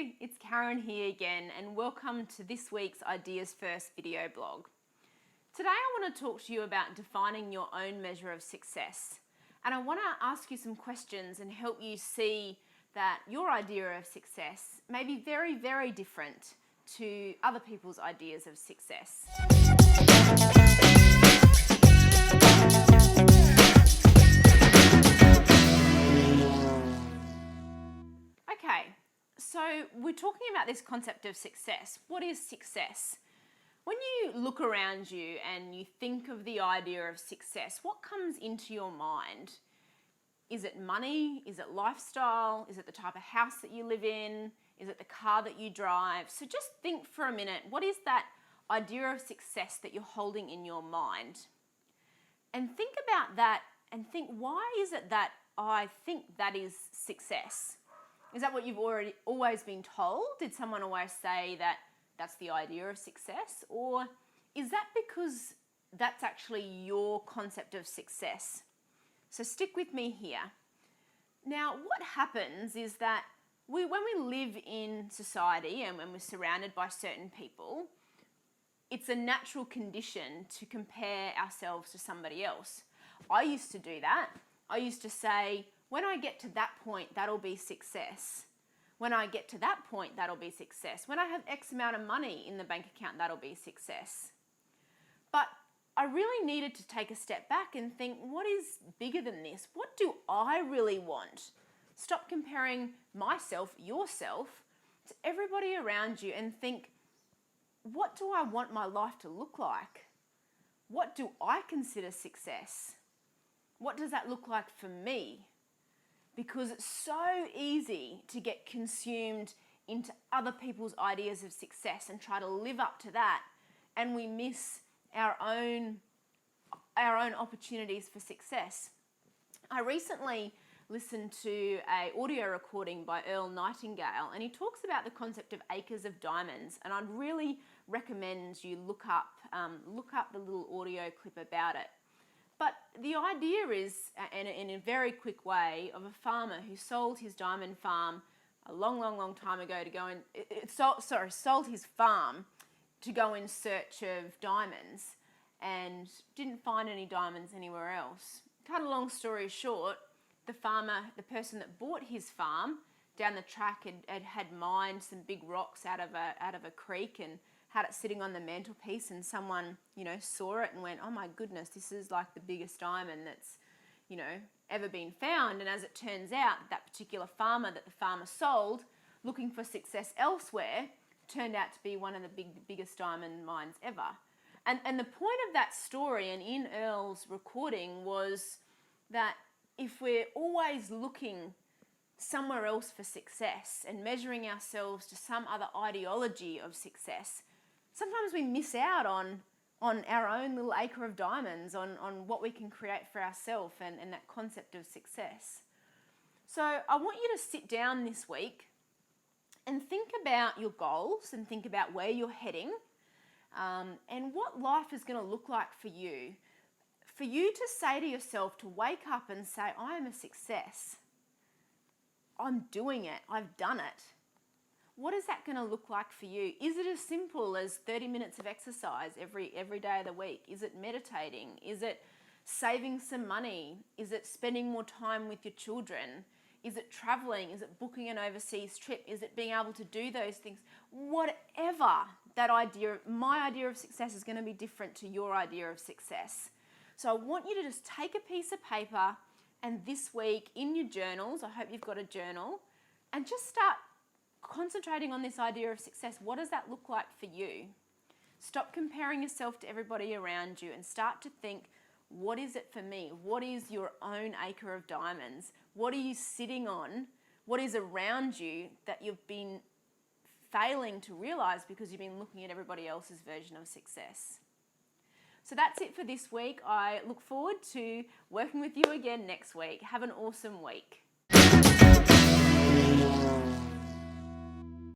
it's Karen here again, and welcome to this week's Ideas First video blog. Today I want to talk to you about defining your own measure of success, and I want to ask you some questions and help you see that your idea of success may be very, very different to other people's ideas of success. Okay, so we're talking about this concept of success. What is success? When you look around you and you think of the idea of success, what comes into your mind? Is it money? Is it lifestyle? Is it the type of house that you live in? Is it the car that you drive? So just think for a minute, what is that idea of success that you're holding in your mind? And think about that and think, why is it that I think that is success? Is that what you've always been told? Did someone always say that that's the idea of success? Or is that because that's actually your concept of success? So stick with me here. Now, what happens is that when we live in society and when we're surrounded by certain people, it's a natural condition to compare ourselves to somebody else. I used to do that. I used to say, when I get to that point, that'll be success. When I get to that point, that'll be success. When I have X amount of money in the bank account, that'll be success. But I really needed to take a step back and think, what is bigger than this? What do I really want? Stop comparing myself, yourself, to everybody around you and think, what do I want my life to look like? What do I consider success? What does that look like for me? Because it's so easy to get consumed into other people's ideas of success and try to live up to that, and we miss our own opportunities for success. I recently listened to an audio recording by Earl Nightingale, and he talks about the concept of acres of diamonds, and I'd really recommend you look up the little audio clip about it. But the idea is, in a very quick way, of a farmer who sold his diamond farm a long time ago to go and sold his farm to go in search of diamonds and didn't find any diamonds anywhere else. Cut a long story short, the person that bought his farm down the track had mined some big rocks out of a creek and had it sitting on the mantelpiece, and someone, saw it and went, oh my goodness, this is like the biggest diamond that's, ever been found. And as it turns out, that particular farmer that the farmer sold, looking for success elsewhere, turned out to be one of the biggest diamond mines ever. And the point of that story, and in Earl's recording, was that if we're always looking somewhere else for success and measuring ourselves to some other ideology of success, sometimes we miss out on our own little acre of diamonds, on what we can create for ourselves and that concept of success. So I want you to sit down this week and think about your goals and think about where you're heading and what life is going to look like for you. For you to say to yourself, to wake up and say, I am a success. I'm doing it. I've done it. What is that going to look like for you? Is it as simple as 30 minutes of exercise every day of the week? Is it meditating? Is it saving some money? Is it spending more time with your children? Is it traveling? Is it booking an overseas trip? Is it being able to do those things? Whatever that idea, my idea of success is going to be different to your idea of success. So I want you to just take a piece of paper, and this week in your journals, I hope you've got a journal, and just start concentrating on this idea of success. What does that look like for you? Stop comparing yourself to everybody around you and start to think, what is it for me? What is your own acre of diamonds? What are you sitting on? What is around you that you've been failing to realize because you've been looking at everybody else's version of success? So that's it for this week. I look forward to working with you again next week. Have an awesome week.